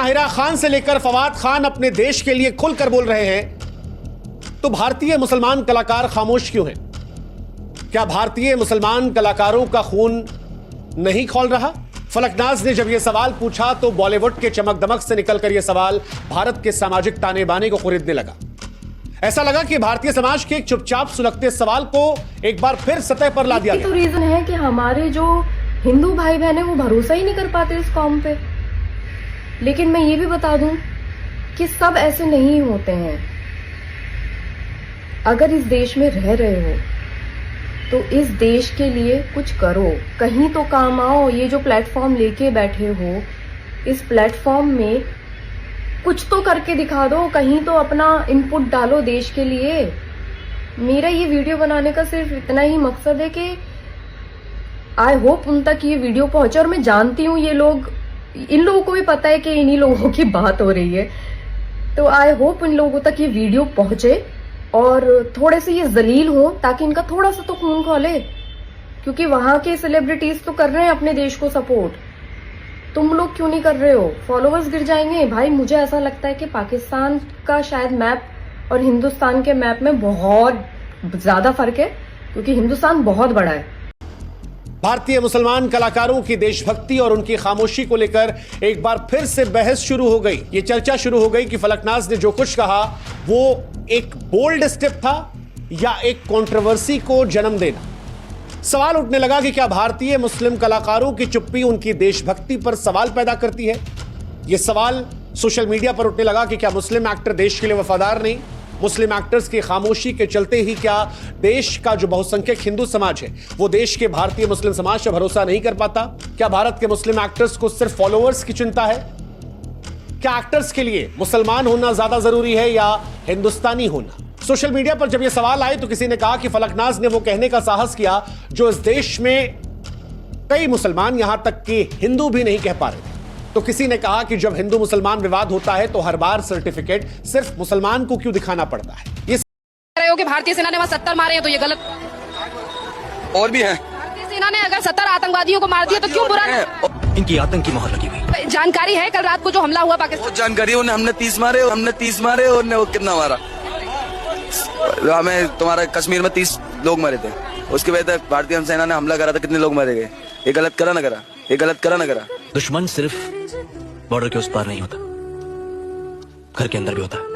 माहिरा खान से लेकर फवाद खान अपने देश के लिए खुलकर बोल रहे हैं, तो भारतीय मुसलमान कलाकार खामोश क्यों हैं? क्या भारतीय मुसलमान कलाकारों का खून नहीं खौल रहा? फलकनाज ने जब यह सवाल पूछा तो बॉलीवुड के चमक दमक से निकलकर यह सवाल भारत के सामाजिक ताने बाने को खरीदने लगा। ऐसा लगा कि भारतीय समाज के एक चुपचाप सुलगते सवाल को एक बार फिर सतह पर ला दिया गया। तो रीजन है कि हमारे जो हिंदू भाई बहन है वो भरोसा ही नहीं कर पाते इस कौम पे। लेकिन मैं ये भी बता दूं कि सब ऐसे नहीं होते हैं। अगर इस देश में रह रहे हो तो इस देश के लिए कुछ करो, कहीं तो काम आओ। ये जो प्लेटफॉर्म लेके बैठे हो, इस प्लेटफॉर्म में कुछ तो करके दिखा दो, कहीं तो अपना इनपुट डालो देश के लिए। मेरा ये वीडियो बनाने का सिर्फ इतना ही मकसद है कि आई होप उन तक ये वीडियो पहुंचे। और मैं जानती हूँ ये लोग, इन लोगों को भी पता है कि इन्हीं लोगों की बात हो रही है, तो आई होप इन लोगों तक ये वीडियो पहुंचे और थोड़े से ये जलील हो, ताकि इनका थोड़ा सा तो खून खौले। क्योंकि वहां के सेलिब्रिटीज तो कर रहे हैं अपने देश को सपोर्ट, तुम लोग क्यों नहीं कर रहे हो? फॉलोअर्स गिर जाएंगे भाई। मुझे ऐसा लगता है कि पाकिस्तान का शायद मैप और हिंदुस्तान के मैप में बहुत ज्यादा फर्क है, क्योंकि हिंदुस्तान बहुत बड़ा है। भारतीय मुसलमान कलाकारों की देशभक्ति और उनकी खामोशी को लेकर एक बार फिर से बहस शुरू हो गई। ये चर्चा शुरू हो गई कि फलकनाज ने जो कुछ कहा वो एक बोल्ड स्टेप था या एक कंट्रोवर्सी को जन्म देना। सवाल उठने लगा कि क्या भारतीय मुस्लिम कलाकारों की चुप्पी उनकी देशभक्ति पर सवाल पैदा करती है। यह सवाल सोशल मीडिया पर उठने लगा कि क्या मुस्लिम एक्टर देश के लिए वफादार नहीं? मुस्लिम एक्टर्स की खामोशी के चलते ही क्या देश का जो बहुसंख्यक हिंदू समाज है वो देश के भारतीय मुस्लिम समाज पर भरोसा नहीं कर पाता? क्या भारत के मुस्लिम एक्टर्स को सिर्फ फॉलोअर्स की चिंता है? क्या एक्टर्स के लिए मुसलमान होना ज्यादा जरूरी है या हिंदुस्तानी होना? सोशल मीडिया पर जब यह सवाल आए तो किसी ने कहा कि फलकनाज ने वो कहने का साहस किया जो इस देश में कई मुसलमान, यहां तक कि हिंदू भी नहीं कह पा रहे थे। तो किसी ने कहा कि जब हिंदू मुसलमान विवाद होता है तो हर बार सर्टिफिकेट सिर्फ मुसलमान को क्यों दिखाना पड़ता है? ये रहे हो कि भारतीय सेना ने वहां 70 मारे हैं, तो ये गलत और भी है। भारतीय सेना ने अगर 70 आतंकवादियों को मार दिया तो क्यों बुरा? इनकी आतंक की मोहर लगी हुई। जानकारी है कल रात को जो हमला हुआ पाकिस्तान? जानकारी है, हमने 30 मारे और हमने 30 मारे और वो कितना मारा? हमें तुम्हारा कश्मीर में 30 लोग मरे थे। उसके बाद भारतीय सेना ने हमला करा था, कितने लोग मारे गए? ये गलत करा ना करा? ये गलत करा ना करा? दुश्मन सिर्फ बॉर्डर के उस पार नहीं होता, घर के अंदर भी होता है।